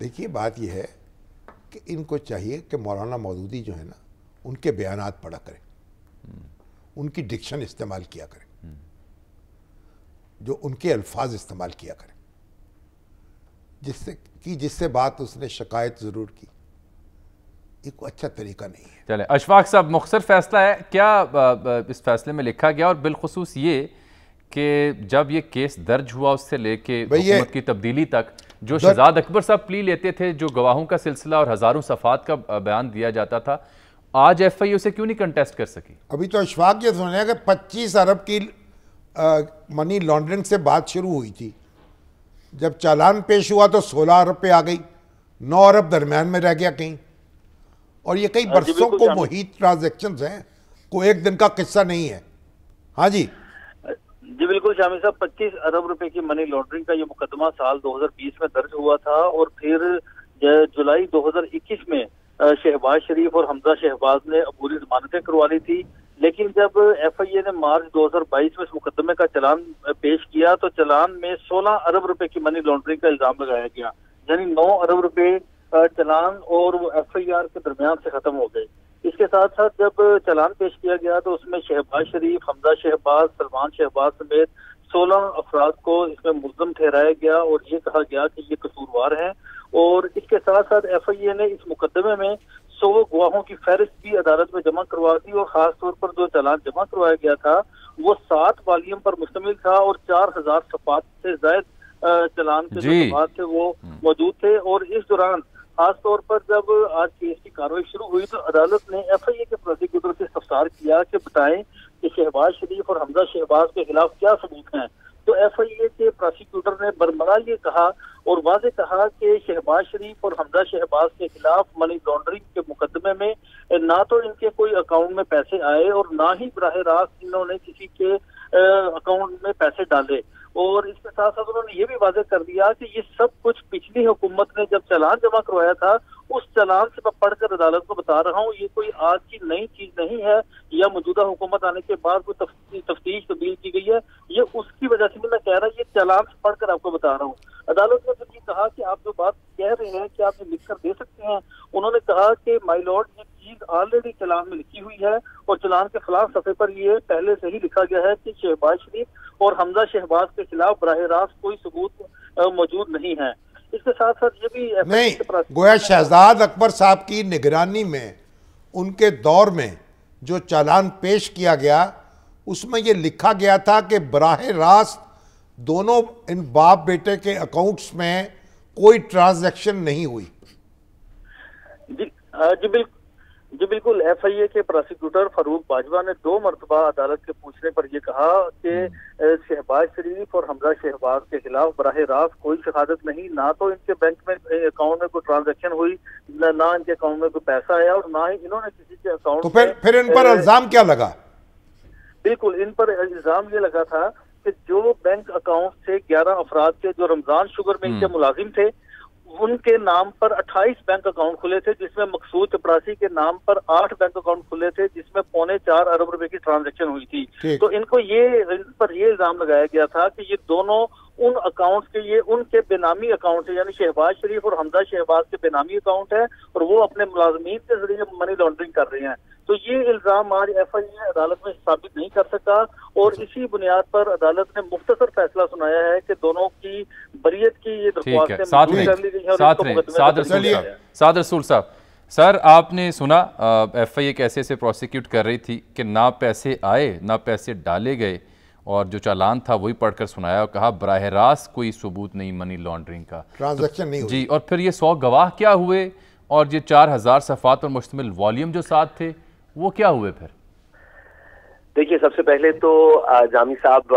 دیکھیے بات یہ ہے کہ ان کو چاہیے کہ مولانا مودودی جو ہے نا ان کے بیانات پڑھا کریں, ان کی ڈکشن استعمال کیا کریں, جو ان کے الفاظ استعمال کیا کریں, جس سے بات اس نے شکایت ضرور کی, یہ کوئی اچھا طریقہ نہیں ہے. چلیں اشفاق صاحب, مختصر فیصلہ ہے کیا اس فیصلے میں لکھا گیا, اور بالخصوص یہ کہ جب یہ کیس درج ہوا اس سے لے کے حکومت کی تبدیلی تک جو شہزاد اکبر صاحب پلی لیتے تھے, جو گواہوں کا سلسلہ اور ہزاروں صفحات کا بیان دیا جاتا تھا, آج ایف آئی اسے کیوں نہیں کنٹیسٹ کر سکی؟ ابھی تو اشفاق یہ سنے کہ 25 ارب کی منی لانڈرنگ سے بات شروع ہوئی تھی, جب چالان پیش ہوا تو 16 ارب پہ آ گئی, 9 ارب درمیان میں رہ گیا کہیں, اور یہ کئی برسوں کو محیط ٹرانزیکشنز ہیں, کوئی ایک دن کا قصہ نہیں ہے. ہاں جی جی بالکل شامی صاحب, 25 ارب روپے کی منی لانڈرنگ کا یہ مقدمہ سال 2020 میں درج ہوا تھا, اور پھر جولائی 2021 میں شہباز شریف اور حمزہ شہباز نے عبوری ضمانتیں کروا لی تھی. لیکن جب ایف آئی اے نے مارچ 2022 میں اس مقدمے کا چلان پیش کیا تو چلان میں 16 ارب روپے کی منی لانڈرنگ کا الزام لگایا گیا, یعنی 9 ارب روپے چلان اور وہ ایف آئی آر کے درمیان سے ختم ہو گئے. اس کے ساتھ ساتھ جب چلان پیش کیا گیا تو اس میں شہباز شریف, حمزہ شہباز, سلمان شہباز سمیت 16 افراد کو اس میں ملزم ٹھہرایا گیا, اور یہ کہا گیا کہ یہ قصوروار ہیں. اور اس کے ساتھ ساتھ ایف آئی اے نے اس مقدمے میں 100 گواہوں کی فہرست بھی عدالت میں جمع کروا دی, اور خاص طور پر جو چلان جمع کروایا گیا تھا وہ 7 والیوم پر مشتمل تھا, اور 4000 صفحات سے زائد چلان کے جو صفحات تھے وہ موجود تھے. اور اس دوران خاص طور پر جب آج کیس کی کارروائی شروع ہوئی تو عدالت نے ایف آئی اے کے پروسیکیوٹر سے استفسار کیا کہ بتائیں کہ شہباز شریف اور حمزہ شہباز کے خلاف کیا ثبوت ہیں. تو ایف آئی اے کے پروسیکیوٹر نے برملا یہ کہا اور واضح کہا کہ شہباز شریف اور حمزہ شہباز کے خلاف منی لانڈرنگ کے مقدمے میں نہ تو ان کے کوئی اکاؤنٹ میں پیسے آئے اور نہ ہی براہ راست انہوں نے کسی کے اکاؤنٹ میں پیسے ڈالے. اور اس کے ساتھ ساتھ انہوں نے یہ بھی واضح کر دیا کہ یہ سب کچھ پچھلی حکومت نے جب چلان جمع کروایا تھا اس چلان سے میں پڑھ کر عدالت کو بتا رہا ہوں, یہ کوئی آج کی نئی چیز نہیں ہے یا موجودہ حکومت آنے کے بعد کوئی تفتیش تبدیل کی گئی ہے, یہ اس کی وجہ سے بھی میں کہہ رہا ہوں, یہ چلان سے پڑھ کر آپ کو بتا رہا ہوں. عدالت نے پھر یہ کہا کہ آپ جو بات کہہ رہے ہیں کہ آپ یہ لکھ کر دے سکتے ہیں, انہوں نے کہا کہ مائی لارڈ یہ چیز آلریڈی چلان میں لکھی ہوئی ہے, اور چلان کے خلاف صفحے پر یہ پہلے سے ہی لکھا گیا ہے کہ شہباز شریف اور حمزہ شہباز کے خلاف براہ راست کوئی ثبوت موجود نہیں ہے. اس کے ساتھ ساتھ یہ بھی نہیں, گویا شہزاد اکبر صاحب کی نگرانی میں ان کے دور میں جو چالان پیش کیا گیا اس میں یہ لکھا گیا تھا کہ براہ راست دونوں ان باپ بیٹے کے اکاؤنٹس میں کوئی ٹرانزیکشن نہیں ہوئی. جی بالکل, ایف آئی اے کے پروسیکیوٹر فاروق باجوہ نے 2 مرتبہ عدالت کے پوچھنے پر یہ کہا کہ شہباز شریف اور حمزہ شہباز کے خلاف براہ راست کوئی شہادت نہیں, نہ تو ان کے بینک میں اکاؤنٹ میں کوئی ٹرانزیکشن ہوئی, نہ ان کے اکاؤنٹ میں کوئی پیسہ آیا, اور نہ ہی انہوں نے کسی کے اکاؤنٹ. تو پھر ان پر الزام کیا لگا؟ بالکل, ان پر الزام یہ لگا تھا کہ جو بینک اکاؤنٹ سے 11 افراد تھے جو رمضان شوگر مل کے ملازم تھے, ان کے نام پر 28 بینک اکاؤنٹ کھلے تھے, جس میں مقصود چپراسی کے نام پر 8 بینک اکاؤنٹ کھلے تھے, جس میں 3.25 ارب روپے کی ٹرانزیکشن ہوئی تھی. تو ان کو ان پر یہ الزام لگایا گیا تھا کہ یہ دونوں ان اکاؤنٹس کے یہ ان کے بے نامی اکاؤنٹ ہے, یعنی شہباز شریف اور حمزہ شہباز کے بے نامی اکاؤنٹ ہے, اور وہ اپنے ملازمین کے ذریعے منی لانڈرنگ کر رہے ہیں. تو یہ الزام آج ایف آئی اے عدالت میں ثابت نہیں کر سکا, اور اسی بنیاد پر عدالت نے مختصر فیصلہ سنایا ہے کہ دونوں کی بریت کی یہ درخواستیں منظور کر لی گئی ہیں. سعد رسول صاحب, سر آپ نے سنا ایف آئی اے کیسے سے پروسیکیوٹ کر رہی تھی کہ نہ پیسے آئے نہ پیسے ڈالے گئے, اور جو چالان تھا وہی پڑھ کر سنایا اور کہا براہ راست کوئی ثبوت نہیں منی لانڈرنگ کا, ٹرانزیکشن نہیں ہوئی. جی, اور پھر یہ 100 گواہ کیا ہوئے, اور یہ 4000 صفحات پر مشتمل والیوم جو ساتھ تھے وہ کیا ہوئے پھر؟ دیکھیے, سب سے پہلے تو جامی صاحب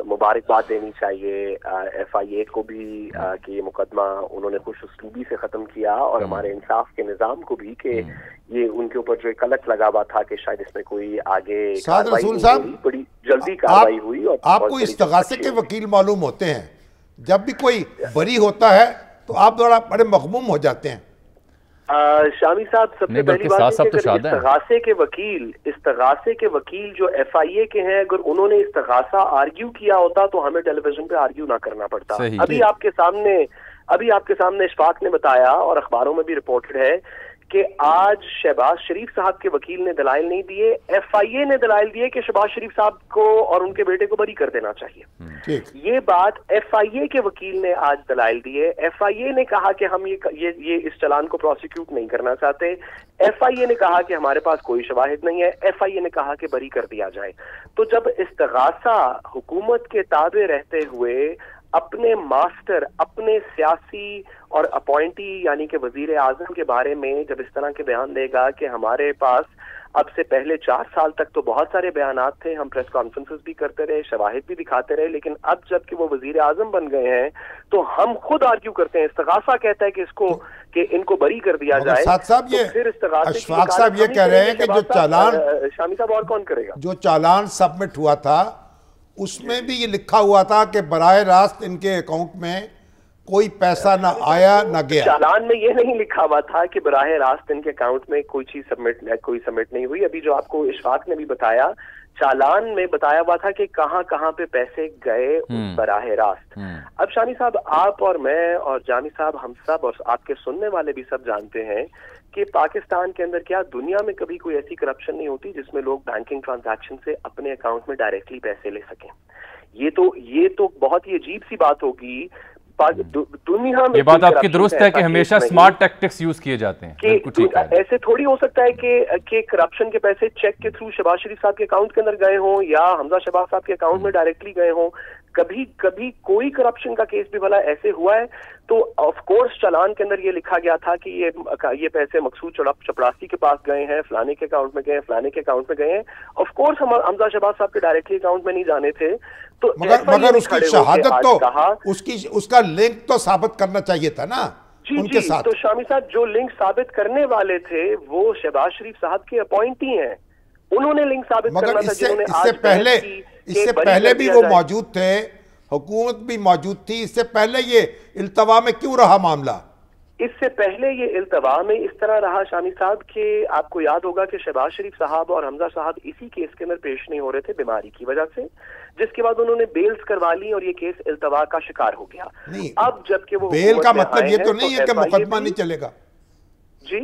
مبارکباد دینی چاہیے ایف آئی اے کو بھی کہ یہ مقدمہ انہوں نے خوش اسلوبی سے ختم کیا, اور ہمارے انصاف کے نظام کو بھی کہ یہ ان کے اوپر جو ایک الگ لگا ہوا تھا کہ شاید اس میں کوئی آگے رسول صاحب بڑی جلدی کاروائی ہوئی. اور آپ کو استغاثے کے وکیل معلوم ہوتے ہیں, جب بھی کوئی بری ہوتا ہے تو آپ بڑے مغموم ہو جاتے ہیں. شامی صاحب, سب سے پہلی بات ہے کہ استغاثے کے وکیل جو ایف آئی اے کے ہیں, اگر انہوں نے استغاثہ آرگیو کیا ہوتا تو ہمیں ٹیلی ویژن پہ آرگیو نہ کرنا پڑتا. ابھی آپ کے سامنے ابھی آپ کے سامنے اشفاق نے بتایا اور اخباروں میں بھی رپورٹڈ ہے کہ آج شہباز شریف صاحب کے وکیل نے دلائل نہیں دیے، ایف آئی اے نے دلائل دیے کہ شہباز شریف صاحب کو اور ان کے بیٹے کو بری کر دینا چاہیے. یہ بات ایف آئی اے کے وکیل نے آج دلائل دیے. ایف آئی اے نے کہا کہ ہم یہ اس چلان کو پروسیکیوٹ نہیں کرنا چاہتے. ایف آئی اے نے کہا کہ ہمارے پاس کوئی شواہد نہیں ہے. ایف آئی اے نے کہا کہ بری کر دیا جائے. تو جب استغاثہ حکومت کے تابع رہتے ہوئے اپنے ماسٹر، اپنے سیاسی اور اپوائنٹی یعنی کہ وزیر اعظم کے بارے میں جب اس طرح کے بیان دے گا کہ ہمارے پاس اب سے پہلے 4 سال تک تو بہت سارے بیانات تھے، ہم پریس کانفرنسز بھی کرتے رہے، شواہد بھی دکھاتے رہے، لیکن اب جب کہ وہ وزیر اعظم بن گئے ہیں تو ہم خود آرگیو کرتے ہیں. استغاثہ کہتا ہے کہ اس کو کہ ان کو بری کر دیا جائے. صاحب یہ اشفاق صاحب یہ کہہ رہے ہیں کہ جو چالان، شامی صاحب اور کون کرے گا، جو چالان سبمٹ ہوا تھا اس میں بھی یہ لکھا ہوا تھا کہ براہ راست ان کے اکاؤنٹ میں کوئی پیسہ نہ آیا نہ گیا. چالان میں یہ نہیں لکھا ہوا تھا کہ براہ راست ان کے اکاؤنٹ میں کوئی چیز سبمٹ نہیں ہوئی. ابھی جو آپ کو اشفاق نے بھی بتایا، چالان میں بتایا ہوا تھا کہ کہاں کہاں پہ پیسے گئے براہ راست. اب شامی صاحب، آپ اور میں اور جامی صاحب، ہم سب اور آپ کے سننے والے بھی سب جانتے ہیں کہ پاکستان کے اندر کیا دنیا میں کبھی کوئی ایسی کرپشن نہیں ہوتی جس میں لوگ بینکنگ ٹرانزیکشن سے اپنے اکاؤنٹ میں ڈائریکٹلی پیسے لے سکیں. یہ تو بہت ہی عجیب سی بات ہوگی دنیا میں. یہ بات آپ کی درست ہے کہ ہمیشہ سمارٹ ٹیکٹکس یوز کیے جاتے ہیں. ایسے تھوڑی ہو سکتا ہے کہ کرپشن کے پیسے چیک کے تھرو شہباز شریف صاحب کے اکاؤنٹ کے اندر گئے ہوں یا حمزہ شہباز صاحب کے اکاؤنٹ میں ڈائریکٹلی گئے ہوں. کبھی کوئی کرپشن کا کیس بھی بھلا ایسے ہوا ہے تو آف کورس چالان کے اندر یہ لکھا گیا تھا کہ یہ پیسے مقصود چپڑاسی کے پاس گئے ہیں، فلانے کے اکاؤنٹ میں گئے ہیں، فلانے کے اکاؤنٹ میں گئے ہیں. آف کورس حمزہ شہباز صاحب کے ڈائریکٹلی اکاؤنٹ میں نہیں جانے تھے. تو مگر اس کی شہادت تو اس کا لنک تو ثابت کرنا چاہیے تھا نا ان کے ساتھ. تو شامی صاحب جو لنک ثابت کرنے والے تھے وہ شہباز شریف صاحب کے اپوائنٹی ہیں، انہوں نے لنک ثابت کرنا تھا. اس سے پہلے بھی وہ موجود تھے، حکومت بھی موجود تھی. اس سے پہلے یہ التوا میں کیوں رہا معاملہ؟ اس سے پہلے یہ التوا میں اس طرح رہا شامی صاحب کہ آپ کو یاد ہوگا کہ شہباز شریف صاحب اور حمزہ صاحب اسی کیس کے اندر پیش نہیں ہو رہے تھے بیماری کی وجہ سے، جس کے بعد انہوں نے بیلز کروا لی اور یہ کیس التوا کا شکار ہو گیا. اب جب کہ وہ بیل کا مطلب یہ تو نہیں ہے کہ مقدمہ نہیں چلے گا. جی،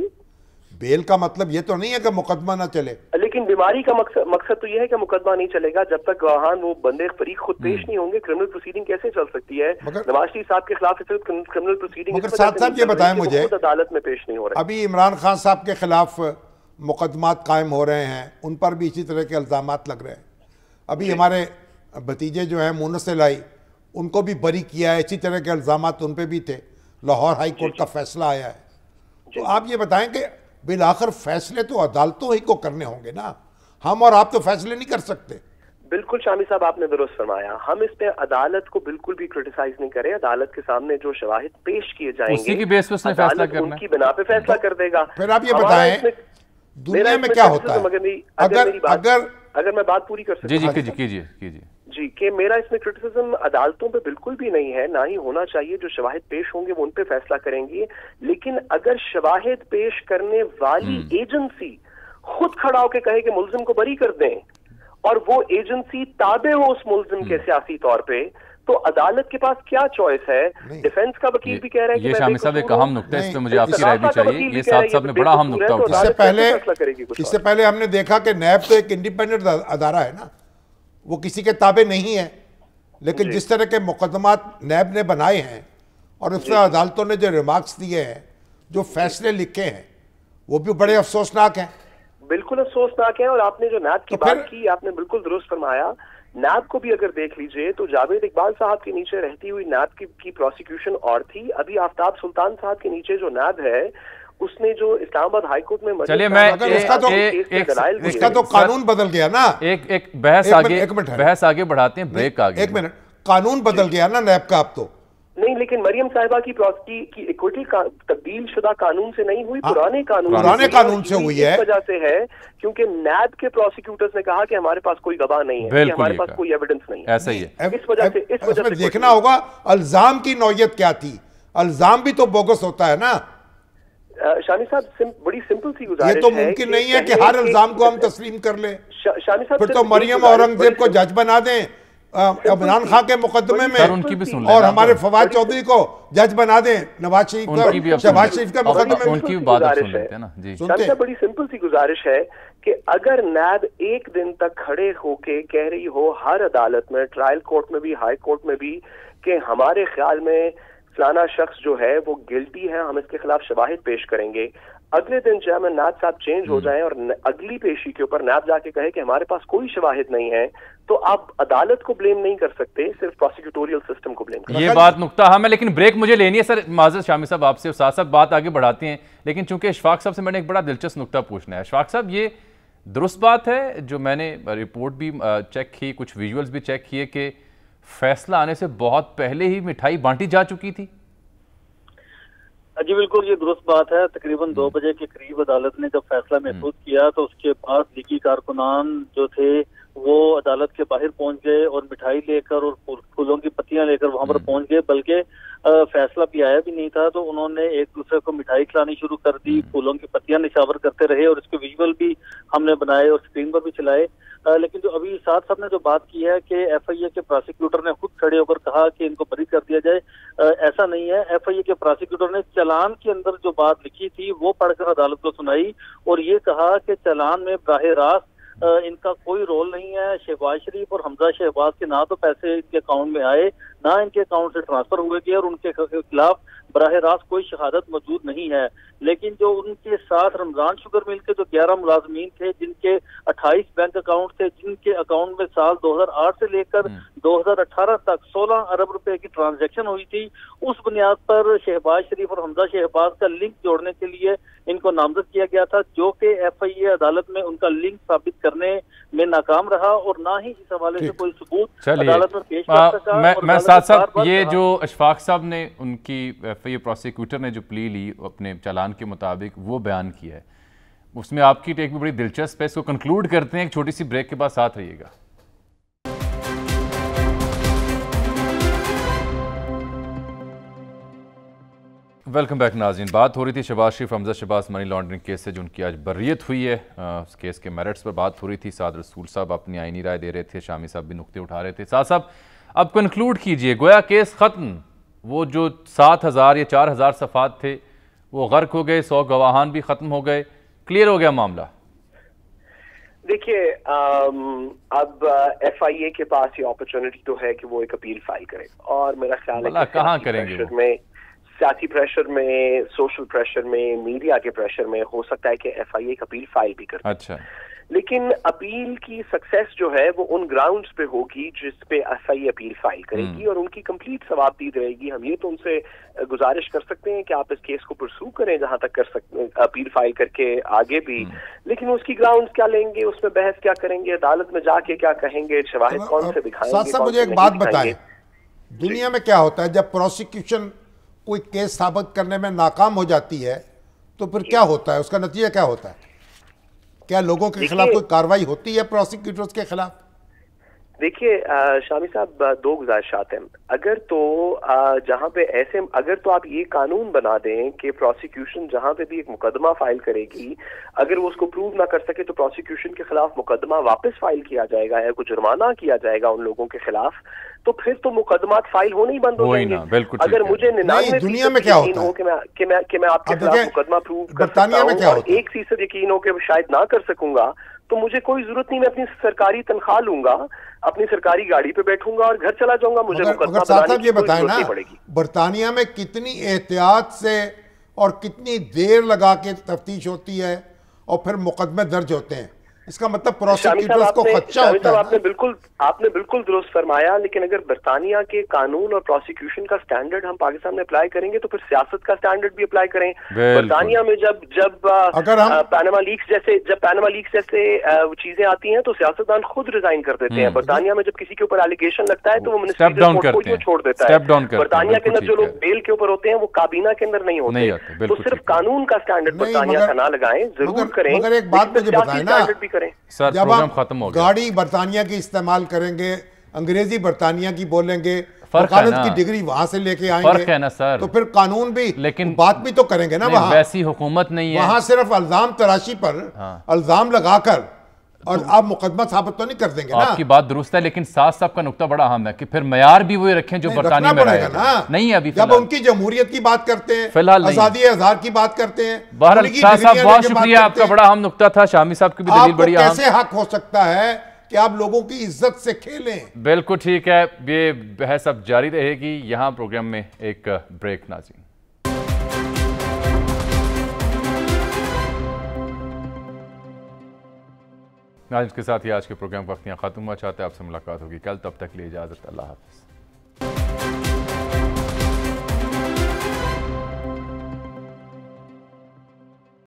بیل کا مطلب یہ تو نہیں ہے کہ مقدمہ نہ چلے، لیکن بیماری کا مقصد تو یہ ہے کہ مقدمہ نہیں چلے گا جب تک گواہان وہ بندے فریق خود پیش نہیں ہوں گے. کرمنل پروسیڈنگ کیسے چل سکتی ہے؟ نواز شریف صاحب کے خلاف کرمنل پروسیڈنگ مگر صاحب یہ بتائیں مجھے، عدالت میں پیش نہیں ہو رہے. ابھی عمران خان صاحب کے خلاف مقدمات قائم ہو رہے ہیں، ان پر بھی اسی طرح کے الزامات لگ رہے ہیں. ابھی ہمارے بھتیجے جو ہیں مونس الہی، ان کو بھی بری کیا ہے، اسی طرح کے الزامات ان پہ بھی تھے. لاہور ہائی کورٹ کا فیصلہ آیا ہے. تو آپ یہ بتائیں کہ بالآخر فیصلے تو عدالتوں ہی کو کرنے ہوں گے نا، ہم اور آپ تو فیصلے نہیں کر سکتے. بالکل شامی صاحب، آپ نے درست فرمایا. ہم اس پہ عدالت کو بالکل بھی کرٹیسائز نہیں کریں. عدالت کے سامنے جو شواہد پیش کیے جائیں گے اسی کی بیس پہ اس نے فیصلہ کرنا ہے، ان کی بنا پہ فیصلہ کر دے گا. پھر آپ یہ بتائیں دنیا میں کیا ہوتا ہے اگر میں بات پوری کر سکتا ہوں. جی کیجیے. جی، کہ میرا اس میں کرٹیسزم عدالتوں پہ بالکل بھی نہیں ہے، نہ ہی ہونا چاہیے. جو شواہد پیش ہوں گے وہ ان پہ فیصلہ کریں گی. لیکن اگر شواہد پیش کرنے والی ایجنسی خود کھڑا ہو کے کہے کہ ملزم کو بری کر دیں اور وہ ایجنسی تابع ہو اس ملزم کے سیاسی طور پہ، تو عدالت کے پاس کیا چوائس ہے؟ ڈیفنس کا وکیل بھی کہہ رہا ہے کہ یہ شامی صاحب ایک اہم نقطہ ہے، اس پہ مجھے آپ کی رائے بھی چاہیے. یہ ساتھ صاحب نے بڑا اہم نقطہ اٹھایا. اس سے پہلے ہم نے دیکھا کہ نیب تو ایک انڈیپینڈنٹ ادارہ ہے نا، وہ کسی کے تابع نہیں ہے. لیکن جس طرح کے مقدمات نیب نے بنائے ہیں اور اس سے عدالتوں نے جو ریمارکس دیے ہیں، جو فیصلے لکھے ہیں، وہ بھی بڑے افسوسناک ہیں. بالکل افسوسناک ہیں. اور آپ نے جو نیب کی بات کی، آپ نے بالکل درست فرمایا. نیب کو بھی اگر دیکھ لیجئے تو جاوید اقبال صاحب کے نیچے رہتی ہوئی نیب کی پروسیکیوشن اور تھی. ابھی آفتاب سلطان صاحب کے نیچے جو نیب ہے، اس نے جو اسلام آباد ہائی کورٹ میں اس کا تو قانون بدل گیا نا. ایک بحث آگے بڑھاتے ہیں، بریک آگے. ایک منٹ، قانون بدل گیا نا نیب کا اب تو نہیں. لیکن مریم صاحبہ کی ایکوٹی تبدیل شدہ قانون سے نہیں ہوئی، پرانے قانون سے ہوئی ہے. اس وجہ سے ہے کیونکہ نیب کے پروسیکیوٹرز نے کہا کہ ہمارے پاس کوئی گواہ نہیں ہے، ہمارے پاس کوئی ایویڈنس نہیں ہے. ایسا ہی ہے. اس وجہ سے دیکھنا ہوگا الزام کی نوعیت کیا تھی. الزام بھی تو بوگس ہوتا ہے نا شامی صاحب. بڑی سمپل سی گزارش ہے. یہ تو ممکن نہیں ہے کہ ہر الزام کو ہم تسلیم کر لیں. شامی صاحب پھر تو مریم اورنگزیب کو جج بنا دیں، عمران خان کے مقدمے میں سر ان کی بھی سن لیں اور ہمارے فواد چودھری کو جج بنا دیں نواز شریف کا شہباز شریف کا مقدمے ان کی بھی بات سن لیتے ہیں نا جی. بڑی سمپل سی گزارش ہے کہ اگر نیب ایک دن تک کھڑے ہو کے کہہ رہی ہو ہر عدالت میں، ٹرائل کورٹ میں بھی، ہائی کورٹ میں بھی، کہ ہمارے خیال میں فلانا شخص جو ہے وہ گلٹی ہے، ہم اس کے خلاف شواہد پیش کریں گے، اگلے دن چیئرمین نیب صاحب چینج ہو جائیں اور اگلی پیشی کے اوپر نیب جا کے کہے کہ ہمارے پاس کوئی شواہد نہیں ہے، تو آپ عدالت کو بلیم نہیں کر سکتے، صرف پروسیکیوٹوریل سسٹم کو بلیم کر سکتے. یہ بات نقطہ ہم ہے، لیکن بریک مجھے لینی ہے سر. معذرت شامی صاحب آپ سے ساتھ ساتھ بات آگے بڑھاتے ہیں، لیکن چونکہ اشفاق صاحب سے میں نے ایک بڑا دلچسپ نقطہ پوچھنا ہے. اشفاق صاحب یہ درست بات ہے جو میں نے رپورٹ بھی چیک کی، کچھ ویژولز بھی چیک کیے، کہ فیصلہ آنے سے بہت پہلے ہی مٹھائی بانٹی جا چکی تھی؟ جی بالکل یہ درست بات ہے. تقریباً 2 بجے کے قریب عدالت نے جب فیصلہ محفوظ کیا تو اس کے بعد لیگی کارکنان جو تھے وہ عدالت کے باہر پہنچ گئے اور مٹھائی لے کر اور پھولوں کی پتیاں لے کر وہاں پر پہنچ گئے، بلکہ فیصلہ بھی آیا بھی نہیں تھا تو انہوں نے ایک دوسرے کو مٹھائی کھلانی شروع کر دی، پھولوں کی پتیاں نشاور کرتے رہے اور اس کے ویژول بھی ہم نے بنائے اور اسکرین پر بھی چلائے. لیکن جو ابھی ساتھ صاحب نے جو بات کی ہے کہ ایف آئی اے کے پراسیکیوٹر نے خود کھڑے ہو کر کہا کہ ان کو بری کر دیا جائے، ایسا نہیں ہے. ایف آئی اے کے پراسیکیوٹر نے چلان کے اندر جو بات لکھی تھی وہ پڑھ کر عدالت کو سنائی اور یہ کہا کہ چلان میں براہ راست ان کا کوئی رول نہیں ہے. شہباز شریف اور حمزہ شہباز کے نہ تو پیسے ان کے اکاؤنٹ میں آئے، نہ ان کے اکاؤنٹ سے ٹرانسفر ہوئے گئے اور ان کے خلاف براہ راست کوئی شہادت موجود نہیں ہے. لیکن جو ان کے ساتھ رمضان شوگر مل کے جو 11 ملازمین تھے جن کے 28 بینک اکاؤنٹ تھے، جن کے اکاؤنٹ میں سال 2008 سے لے کر 2018 تک 16 ارب روپے کی ٹرانزیکشن ہوئی تھی، اس بنیاد پر شہباز شریف اور حمزہ شہباز کا لنک جوڑنے کے لیے ان کو نامزد کیا گیا تھا، جو کہ ایف آئی اے عدالت میں ان کا لنک ثابت کرنے میں ناکام رہا اور نہ ہی اس حوالے سے کوئی ثبوت عدالت میں پیش کر سکا. میں ساتھ ساتھ یہ جو اشفاق صاحب نے ان کی ایف آئی اے پروسیکیوٹر نے جو پلی لی اپنے چالان کے مطابق وہ بیان کیا ہے، اس میں آپ کی ٹیک بھی بڑی دلچسپ ہے. اس کو کنکلوڈ کرتے ہیں، ایک چھوٹی سی بریک کے بعد ساتھ رہیے گا. ویلکم بیک ناظرین. بات ہو رہی تھی شہباز شریف حمزہ شہباز منی لانڈرنگ کیس سے، جن کی آج بریت ہوئی ہے. اس کیس کے میرٹس پر بات ہو رہی تھی. سعد رسول صاحب اپنی آئینی رائے دے رہے تھے، شامی صاحب بھی نقطے اٹھا رہے تھے. سعد صاحب اب کنکلوڈ کیجئے، گویا کیس ختم، وہ جو 7,000 یا 4,000 صفحات تھے وہ غرق ہو گئے، 100 گواہان بھی ختم ہو گئے، کلیئر ہو گیا معاملہ. دیکھیے اب ایف آئی اے کے پاس یہ اپرچونٹی تو ہے کہ وہ ایک اپیل فائل کرے، اور میرا خیال ہے کہ کہاں کریں گے سیاسی پریشر میں، سوشل پریشر میں، میڈیا کے پریشر میں ہو سکتا ہے کہ ایف آئی اے ایک اپیل فائل بھی کرے. اچھا، لیکن اپیل کی سکسیس جو ہے وہ ان گراؤنڈز پہ ہوگی جس پہ ایف آئی اے اپیل فائل کرے گی اور ان کی کمپلیٹ ثوابدید رہے گی. ہم یہ تو ان سے گزارش کر سکتے ہیں کہ آپ اس کیس کو پرسو کریں جہاں تک کر سکتے ہیں، اپیل فائل کر کے آگے بھی، لیکن اس کی گراؤنڈز کیا لیں گے، اس میں بحث کیا کریں گے، عدالت میں جا کے کیا کہیں گے، شواہد کون سے دکھائیں گے. صاحب مجھے ایک بات بتائیں، دنیا میں کیا ہوتا ہے جب پروسیکیوشن کوئی کیس ثابت کرنے میں ناکام ہو جاتی ہے تو پھر کیا ہوتا ہے، اس کا نتیجہ کیا ہوتا ہے؟ کیا لوگوں کے خلاف کوئی کارروائی ہوتی ہے پروسیکیوٹرز کے خلاف؟ دیکھیے شامی صاحب، 2 گزارشات ہیں. اگر تو جہاں پہ ایسے، اگر تو آپ یہ قانون بنا دیں کہ پروسیکیوشن جہاں پہ بھی ایک مقدمہ فائل کرے گی، اگر وہ اس کو پروو نہ کر سکے تو پروسیکیوشن کے خلاف مقدمہ واپس فائل کیا جائے گا یا کچھ جرمانہ کیا جائے گا ان لوگوں کے خلاف، تو پھر تو مقدمات فائل ہونے ہی بند ہو جائیں گے. اگر مجھے 99% دنیا میں کیا ہوتا ہے کہ میں آپ کے خلاف مقدمہ پروو کر سکتا ہوں اور 1% یقین ہو کہ شاید نہ کر سکوں گا، تو مجھے کوئی ضرورت نہیں، میں اپنی سرکاری تنخواہ لوں گا، اپنی سرکاری گاڑی پہ بیٹھوں گا اور گھر چلا جاؤں گا. مجھے مقدمہ بنانے کی کوئی ضرورت نہیں پڑے گی. برطانیہ میں کتنی احتیاط سے اور کتنی دیر لگا کے تفتیش ہوتی ہے اور پھر مقدمے درج ہوتے ہیں. اس کا مطلب پروسیکیوٹرز کو خدشہ ہوتا ہے. آپ نے بالکل درست فرمایا، لیکن اگر برطانیہ کے قانون اور پروسیکیوشن کا سٹینڈرڈ ہم پاکستان میں اپلائی کریں گے تو پھر سیاست کا سٹینڈرڈ بھی اپلائی کریں. برطانیہ میں جب پاناما لیکس جیسے چیزیں آتی ہیں تو سیاستدان خود ریزائن کر دیتے ہیں. برطانیہ میں جب کسی کے اوپر ایلیگیشن لگتا ہے تو وہ منسٹری رپورٹ کو چھوڑ دیتا ہے. برطانیہ کے اندر جو لوگ بیل کے اوپر ہوتے ہیں وہ کابینہ کے اندر نہیں ہوتے. تو صرف قانون کا سٹینڈرڈ برطانیہ کا نہ لگائیں، ضرور کریں، مگر ایک بات مجھے بتائیں نا، جب ختم ہو آپ گاڑی برطانیہ کی استعمال کریں گے، انگریزی برطانیہ کی بولیں گے، وکالت کی ڈگری وہاں سے لے کے آئیں گے، تو پھر قانون بھی، لیکن بات بھی تو کریں گے نا. وہاں ویسی حکومت نہیں ہے، وہاں صرف الزام تراشی پر الزام لگا کر اور آپ مقدمہ ثابت تو نہیں کر دیں گے نا. آپ کی بات درست ہے لیکن ساتھ صاحب کا نقطہ بڑا اہم ہے کہ پھر معیار بھی وہی رکھیں جو برطانیہ میں رہے گا. نہیں ابھی جب ان کی جمہوریت کی بات کرتے ہیں, آزادی اظہار کی بات کرتے ہیں. بہرحال شاہ صاحب بہت شکریہ, آپ کا بڑا اہم نقطہ تھا. شامی صاحب کی بھی دلیل بڑی اہم. کیسے حق ہو سکتا ہے کہ آپ لوگوں کی عزت سے کھیلیں؟ بالکل ٹھیک ہے, یہ بحث اب جاری رہے گی. یہاں پروگرام میں ایک بریک. ناظرین اس کے ساتھ ہی آج کے پروگرام کا وقت یہاں ختم ہوا. چاہتے ہیں آپ سے ملاقات ہوگی کل, تب تک لیے اجازت, اللہ حافظ.